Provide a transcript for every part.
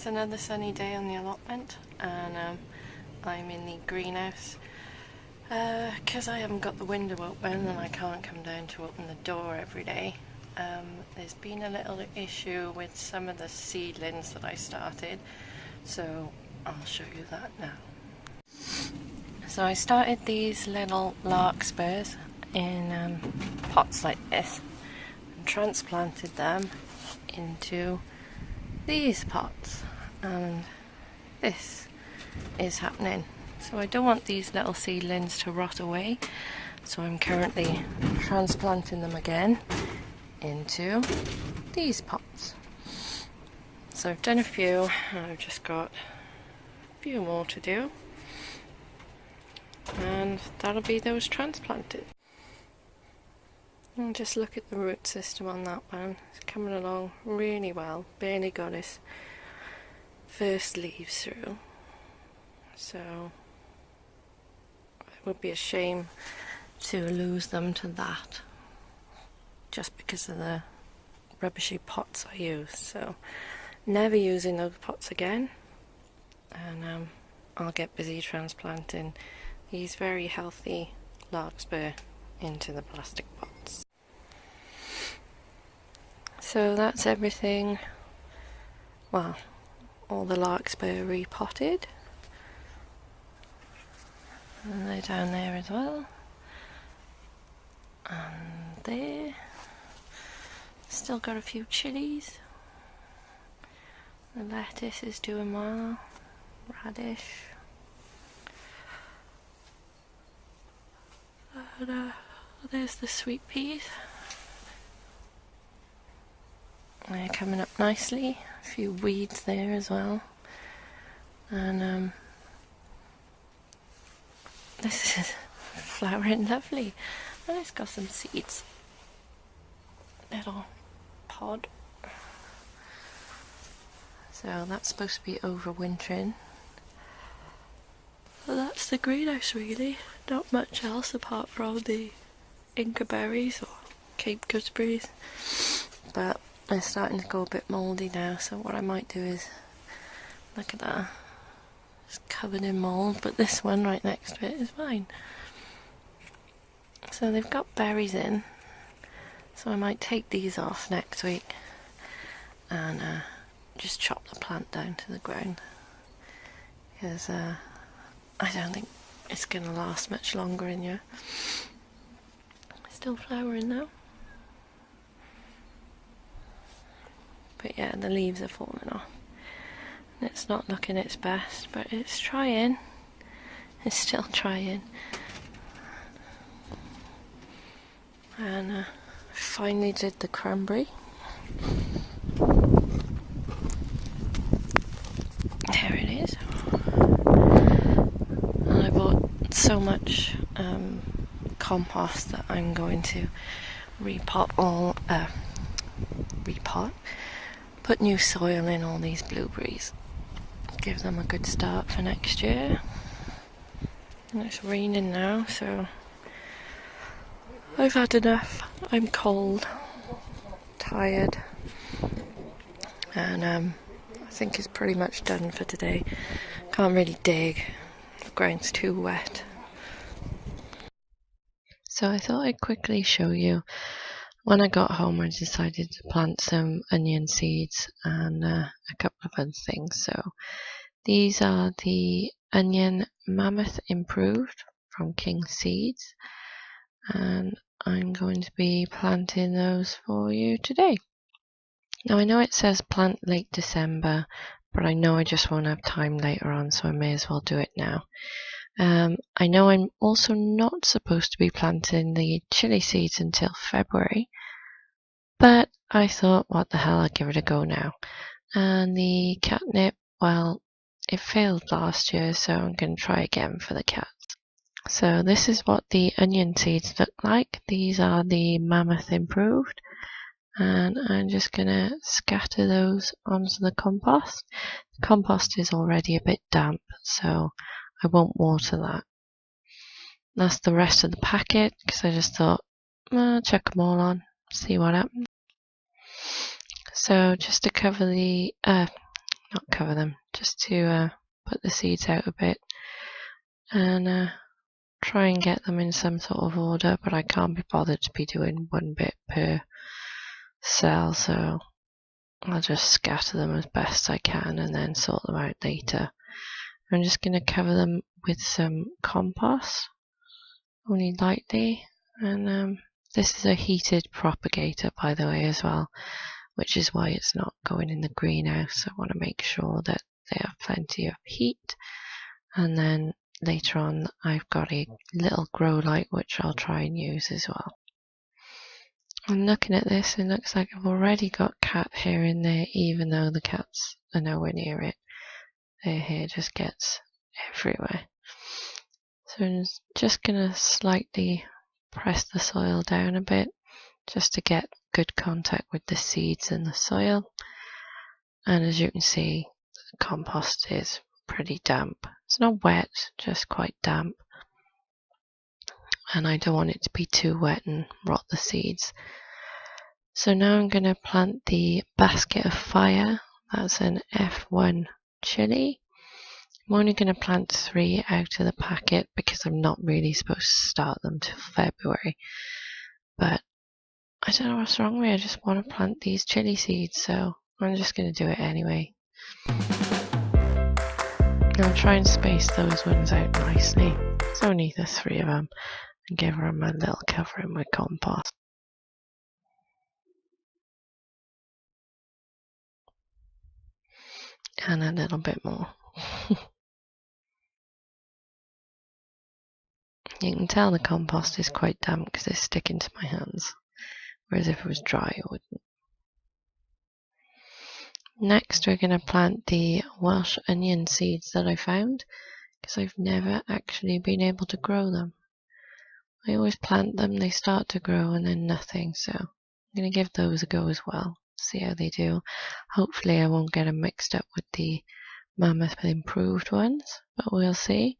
another sunny day on the allotment, and I'm in the greenhouse because I haven't got the window open and I can't come down to open the door every day. There's been a little issue with some of the seedlings that I started, so I'll show you that now. So I started these little larkspurs in pots like this and transplanted them into these pots, and this is happening. So I don't want these little seedlings to rot away, so I'm currently transplanting them again into these pots. So I've done a few and I've just got a few more to do, and that'll be those transplanted. And just look at the root system on that one. It's coming along really well. Barely got its first leaves through. So it would be a shame to lose them to that just because of the rubbishy pots I use. So never using those pots again, and I'll get busy transplanting these very healthy larkspur into the plastic pots. So that's everything, well, all the larkspur repotted, and they're down there as well, and there, still got a few chilies, the lettuce is doing well, radish, and there's the sweet peas. They're coming up nicely. A few weeds there as well, and this is flowering lovely, and it's got some seeds. Little pod. So that's supposed to be overwintering. Well, that's the greenhouse really. Not much else apart from the Inca berries or Cape gooseberries, but they're starting to go a bit mouldy now, so what I might do is, look at that, it's covered in mould, but this one right next to it is fine. So they've got berries in, so I might take these off next week and just chop the plant down to the ground, because I don't think it's going to last much longer in here. Still flowering now. But yeah, the leaves are falling off. And it's not looking its best, but it's trying. It's still trying. And finally did the cranberry. There it is. And I bought so much compost that I'm going to put new soil in all these blueberries, give them a good start for next year. And it's raining now, so I've had enough. I'm cold, tired, and I think it's pretty much done for today. Can't really dig, the ground's too wet. So I thought I'd quickly show you. When I got home, I decided to plant some onion seeds and a couple of other things. So these are the onion Mammoth Improved from King Seeds, and I'm going to be planting those for you today. Now I know it says plant late December, but I know I just won't have time later on, so I may as well do it now. I know I'm also not supposed to be planting the chili seeds until February, but I thought, what the hell, I'll give it a go now. And the catnip, well, it failed last year, so I'm going to try again for the cats. So this is what the onion seeds look like. These are the Mammoth Improved, and I'm just going to scatter those onto the compost. The compost is already a bit damp, so I won't water that. That's the rest of the packet, because I just thought, chuck them all on, see what happens. So just to cover the not cover them, just to put the seeds out a bit and try and get them in some sort of order, but I can't be bothered to be doing one bit per cell, so I'll just scatter them as best I can and then sort them out later. I'm just going to cover them with some compost, only lightly, and this is a heated propagator, by the way, as well, which is why it's not going in the greenhouse. I want to make sure that they have plenty of heat, and then later on I've got a little grow light which I'll try and use as well. I'm looking at this, it looks like I've already got cat hair in there, even though the cats are nowhere near it. Their hair just gets everywhere. So I'm just going to slightly press the soil down a bit just to get good contact with the seeds and the soil. And as you can see, the compost is pretty damp. It's not wet, just quite damp. And I don't want it to be too wet and rot the seeds. So now I'm going to plant the basket of fire. That's an F1 chili. I'm only going to plant 3 out of the packet because I'm not really supposed to start them till February. But I don't know what's wrong with me, I just want to plant these chili seeds, so I'm just going to do it anyway. I'll try and space those ones out nicely. It's only the 3 of them, and give them a little covering with compost. And a little bit more. You can tell the compost is quite damp because it's sticking to my hands, whereas if it was dry it wouldn't. Next we're going to plant the Welsh onion seeds that I found, because I've never actually been able to grow them. I always plant them, they start to grow and then nothing, so I'm going to give those a go as well, see how they do. Hopefully I won't get them mixed up with the Mammoth improved ones, but we'll see.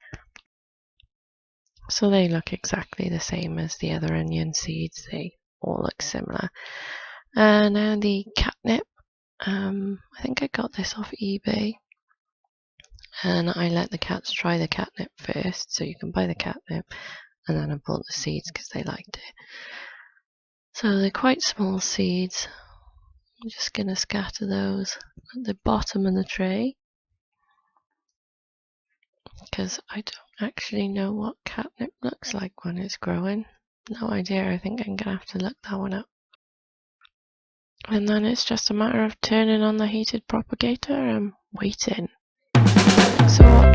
So they look exactly the same as the other onion seeds, they all look similar. And now the catnip. I think I got this off eBay, and I let the cats try the catnip first, so you can buy the catnip, and then I bought the seeds because they liked it. So they're quite small seeds. I'm just going to scatter those at the bottom of the tray, because I don't actually know what catnip looks like when it's growing. No idea, I think I'm going to have to look that one up. And then it's just a matter of turning on the heated propagator and waiting. So what